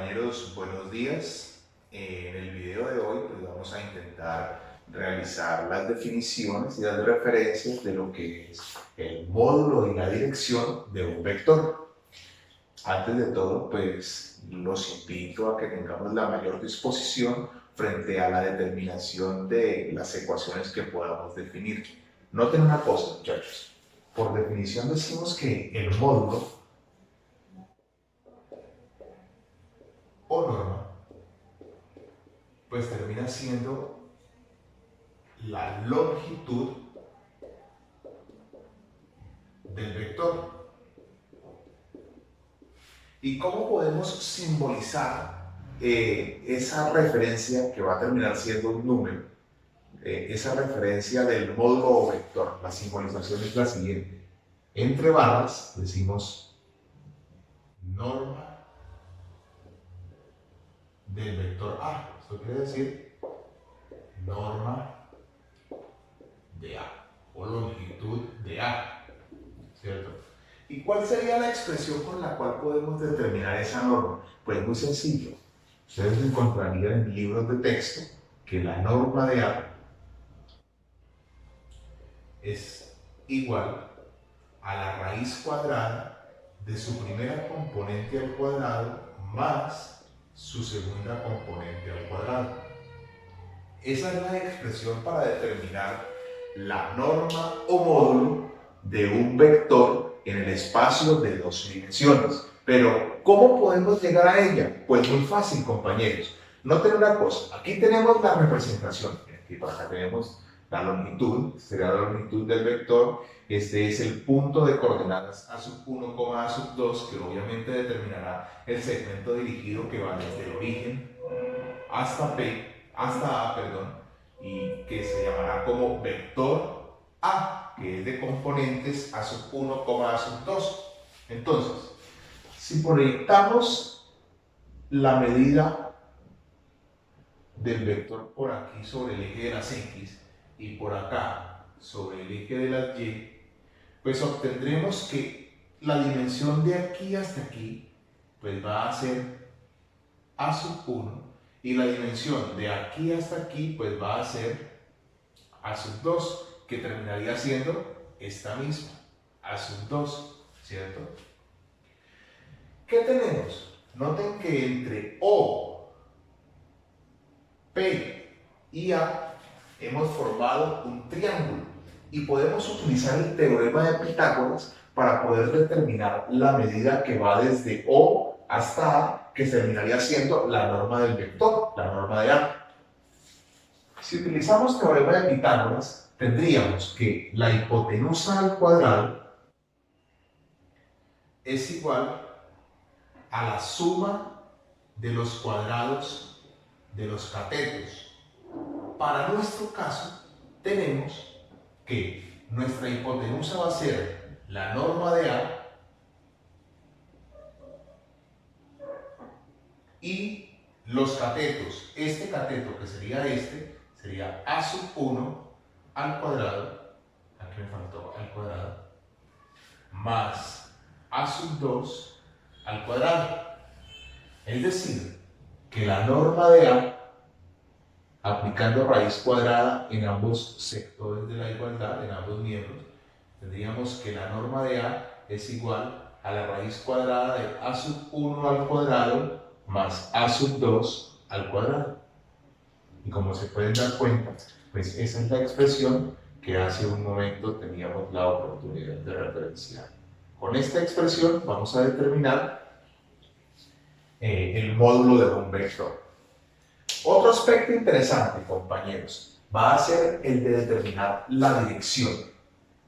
Compañeros, buenos días. En el video de hoy pues vamos a intentar realizar las definiciones y las referencias de lo que es el módulo y la dirección de un vector. Antes de todo, pues los invito a que tengamos la mayor disposición frente a la determinación de las ecuaciones que podamos definir. Noten una cosa, muchachos. Por definición decimos que el módulo o norma pues termina siendo la longitud del vector. ¿Y cómo podemos simbolizar esa referencia que va a terminar siendo un número? Esa referencia del módulo o vector. La simbolización es la siguiente. Entre barras decimos norma del vector A. Esto quiere decir norma de A o longitud de A, ¿cierto? ¿Y cuál sería la expresión con la cual podemos determinar esa norma? Pues muy sencillo. Ustedes encontrarían en libros de texto que la norma de A es igual a la raíz cuadrada de su primera componente al cuadrado más su segunda componente al cuadrado. Esa es la expresión para determinar la norma o módulo de un vector en el espacio de dos dimensiones. Pero, ¿cómo podemos llegar a ella? Pues muy fácil, compañeros. Noten una cosa, aquí tenemos la representación, aquí por acá tenemos la longitud, sería la longitud del vector, este es el punto de coordenadas A1, A2, que obviamente determinará el segmento dirigido que va desde el origen hasta A, y que se llamará como vector A, que es de componentes A1, A2. Entonces, si proyectamos la medida del vector por aquí sobre el eje de las X y por acá sobre el eje de las Y, pues obtendremos que la dimensión de aquí hasta aquí pues va a ser A1 y la dimensión de aquí hasta aquí pues va a ser A2, que terminaría siendo esta misma, A2, ¿cierto? ¿Qué tenemos? Noten que entre O, P y A hemos formado un triángulo y podemos utilizar el teorema de Pitágoras para poder determinar la medida que va desde O hasta A, que terminaría siendo la norma del vector, la norma de A. Si utilizamos teorema de Pitágoras, tendríamos que la hipotenusa al cuadrado es igual a la suma de los cuadrados de los catetos. Para nuestro caso, tenemos que nuestra hipotenusa va a ser la norma de A y los catetos, este cateto que sería este, sería A1 al cuadrado, aquí me faltó al cuadrado, más A2 al cuadrado. Es decir, que la norma de A, aplicando raíz cuadrada en ambos sectores de la igualdad, en ambos miembros, tendríamos que la norma de A es igual a la raíz cuadrada de A1 al cuadrado más A2 al cuadrado. Y como se pueden dar cuenta, pues esa es la expresión que hace un momento teníamos la oportunidad de referenciar. Con esta expresión vamos a determinar el módulo de un vector. Otro aspecto interesante, compañeros, va a ser el de determinar la dirección.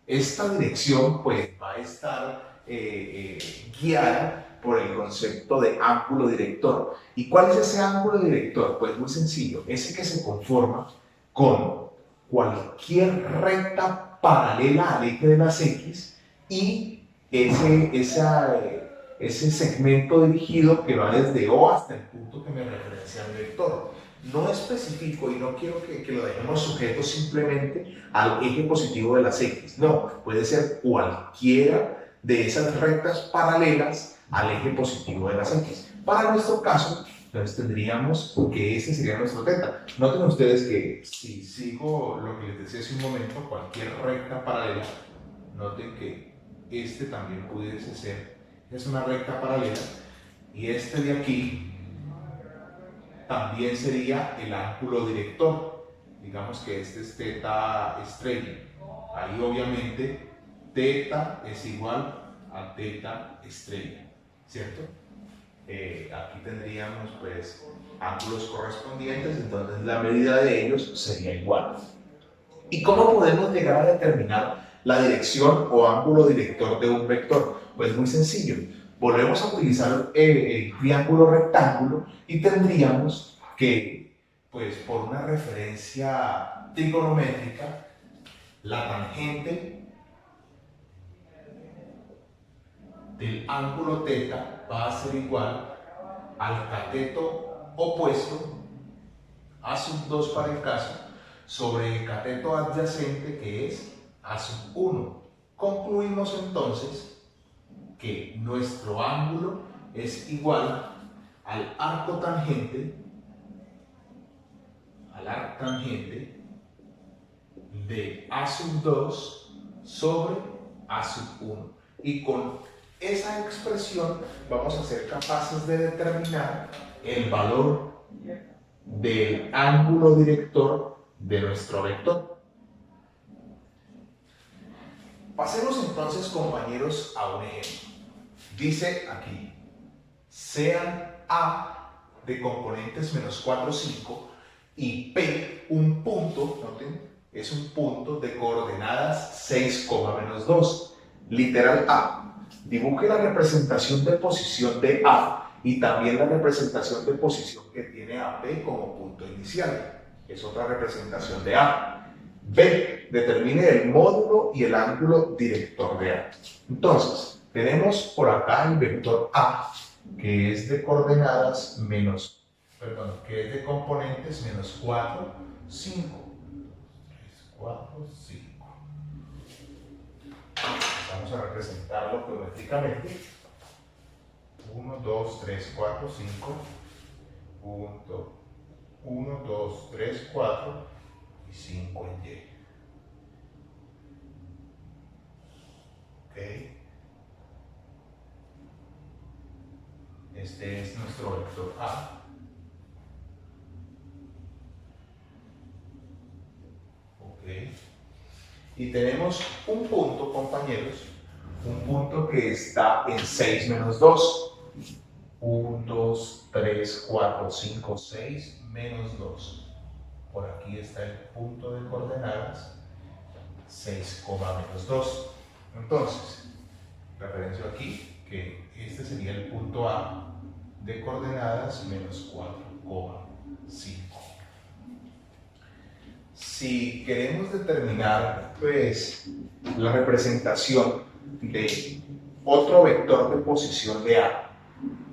Esta dirección pues va a estar guiada por el concepto de ángulo director. ¿Y cuál es ese ángulo director? Pues muy sencillo, ese que se conforma con cualquier recta paralela al eje de las X y ese segmento dirigido que va desde O hasta el punto que me referencia al vector. No especifico y no quiero que lo dejemos sujeto simplemente al eje positivo de las X. No, puede ser cualquiera de esas rectas paralelas al eje positivo de las X. Para nuestro caso, entonces tendríamos que ese sería nuestro teta. Noten ustedes que si sigo lo que les decía hace un momento, cualquier recta paralela, noten que este también pudiese ser, es una recta paralela, y este de aquí también sería el ángulo director. Digamos que este es teta estrella. Ahí obviamente teta es igual a teta estrella, ¿cierto? Aquí tendríamos pues ángulos correspondientes, entonces la medida de ellos sería igual. ¿Y cómo podemos llegar a determinar la dirección o ángulo director de un vector? Pues muy sencillo. Volvemos a utilizar el triángulo rectángulo y tendríamos que, pues por una referencia trigonométrica, la tangente del ángulo teta va a ser igual al cateto opuesto, A sub 2 para el caso, sobre el cateto adyacente, que es A sub 1. Concluimos entonces que nuestro ángulo es igual al arco tangente, de A sub 2 sobre A sub 1. Y con esa expresión vamos a ser capaces de determinar el valor del ángulo director de nuestro vector. Pasemos entonces, compañeros, a un ejemplo. Dice aquí, sean A de componentes menos 4, 5 y P un punto, noten, es un punto de coordenadas 6, menos 2. Literal A. Dibuje la representación de posición de A y también la representación de posición que tiene a P como punto inicial. Es otra representación de A. B. Determine el módulo y el ángulo director de A. Entonces, tenemos por acá el vector A, que es de coordenadas que es de componentes menos 4, 5. 4, 5. Vamos a representarlo geométricamente. 1, 2, 3, 4, 5. Punto 1, 2, 3, 4 y 5 en Y. ¿Ok? Este es nuestro vector A. Y tenemos un punto, compañeros, un punto que está en 6 menos 2. 1, 2, 3, 4, 5, 6, menos 2. Por aquí está el punto de coordenadas 6, menos 2. Entonces, referencio aquí que este sería el punto A de coordenadas menos 4, 5. Si queremos determinar pues la representación de otro vector de posición de A,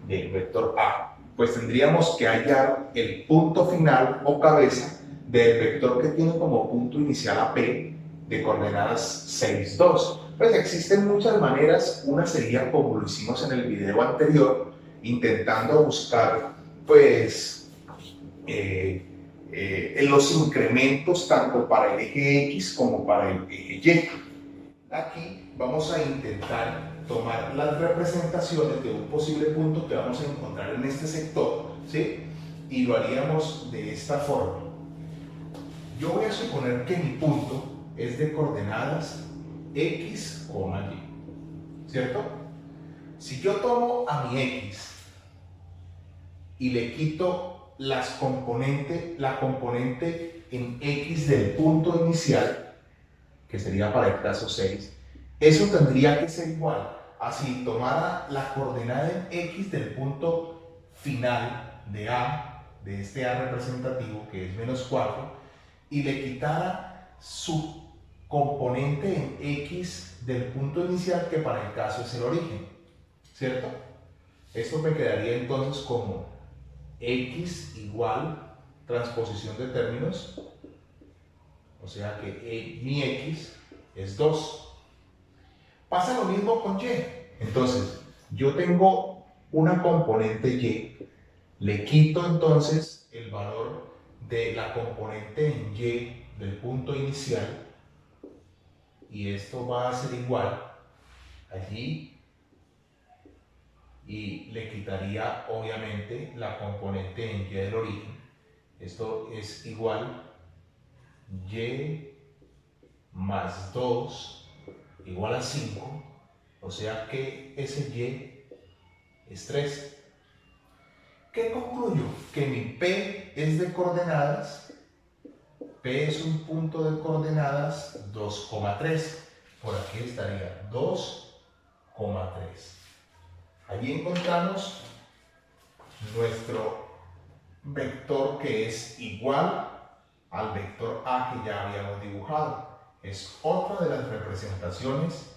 del vector A, pues tendríamos que hallar el punto final o cabeza del vector que tiene como punto inicial a P de coordenadas 6, 2. Pues existen muchas maneras. Una sería como lo hicimos en el video anterior, intentando buscar pues los incrementos tanto para el eje X como para el eje Y. Aquí vamos a intentar tomar las representaciones de un posible punto que vamos a encontrar en este sector, ¿sí? Y lo haríamos de esta forma. Yo voy a suponer que mi punto es de coordenadas X, Y, ¿cierto? Si yo tomo a mi X y le quito la componente en X del punto inicial, que sería para el caso 6, eso tendría que ser igual a si tomara la coordenada en X del punto final de A, de este A representativo, que es menos 4, y le quitara su componente en X del punto inicial, que para el caso es el origen, ¿cierto? Esto me quedaría entonces como X igual transposición de términos, o sea que mi X es 2. Pasa lo mismo con Y. Entonces, yo tengo una componente y, le quito entonces el valor de la componente en y del punto inicial y esto va a ser igual allí y le quitaría obviamente la componente en y del origen. Esto es igual y más 2 igual a 5, o sea que ese y es 3. ¿Qué concluyo? Que mi P es de coordenadas, P es un punto de coordenadas 2,3. Por aquí estaría 2,3. Allí encontramos nuestro vector que es igual al vector A que ya habíamos dibujado. Es otra de las representaciones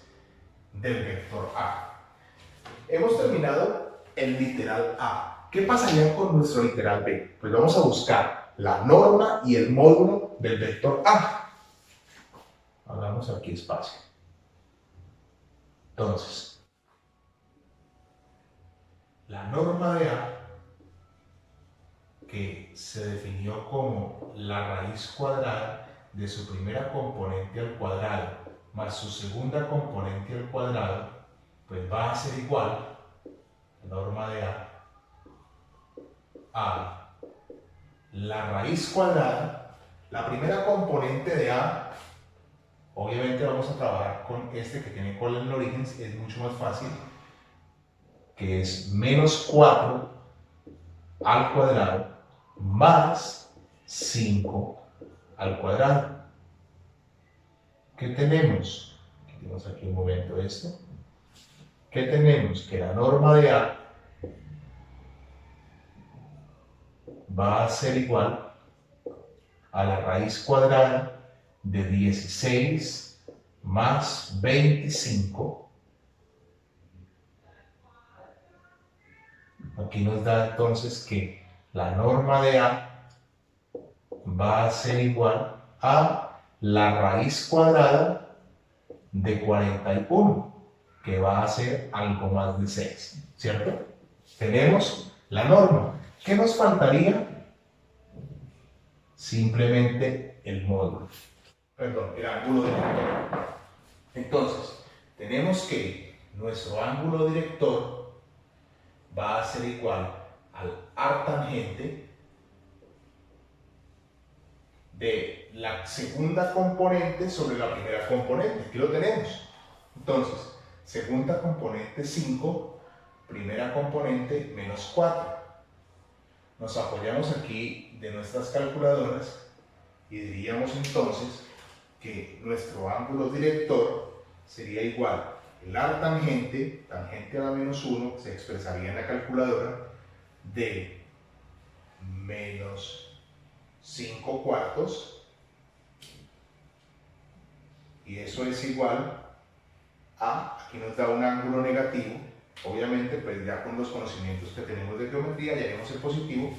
del vector A. Hemos terminado el literal A. ¿Qué pasaría con nuestro literal B? Pues vamos a buscar la norma y el módulo del vector A. Hagamos aquí espacio. Entonces, la norma de A, que se definió como la raíz cuadrada de su primera componente al cuadrado más su segunda componente al cuadrado, pues va a ser igual, la norma de A la raíz cuadrada, la primera componente de A, obviamente vamos a trabajar con este que tiene cola en el origen, es mucho más fácil, que es menos 4 al cuadrado más 5 al cuadrado. ¿Qué tenemos? Quitemos aquí un momento esto. ¿Qué tenemos? Que la norma de A va a ser igual a la raíz cuadrada de 16 más 25. Aquí nos da entonces que la norma de A va a ser igual a la raíz cuadrada de 41, que va a ser algo más de 6, ¿cierto? Tenemos la norma. ¿Qué nos faltaría? Simplemente el módulo. Perdón, el ángulo director. Entonces, tenemos que nuestro ángulo director va a ser igual al arctangente de la segunda componente sobre la primera componente. Aquí lo tenemos. Entonces, segunda componente 5, primera componente menos 4. Nos apoyamos aquí de nuestras calculadoras y diríamos entonces que nuestro ángulo director sería igual el arctangente, tangente a la menos 1, se expresaría en la calculadora, de menos 5 cuartos, y eso es igual a, aquí nos da un ángulo negativo, obviamente pues ya con los conocimientos que tenemos de geometría ya vemos el positivo,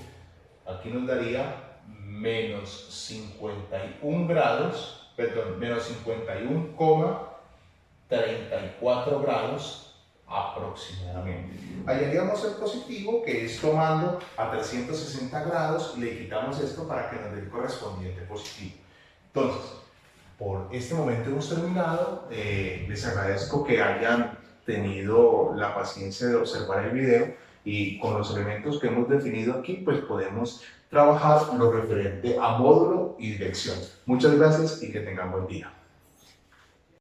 aquí nos daría menos 51 grados, perdón, menos 51,34 grados aproximadamente. Hallaríamos el positivo, que es tomando a 360 grados, le quitamos esto para que nos dé el correspondiente positivo. Entonces, por este momento hemos terminado. Les agradezco que hayan tenido la paciencia de observar el video y con los elementos que hemos definido aquí, pues podemos trabajar lo referente a módulo y dirección. Muchas gracias y que tengan buen día.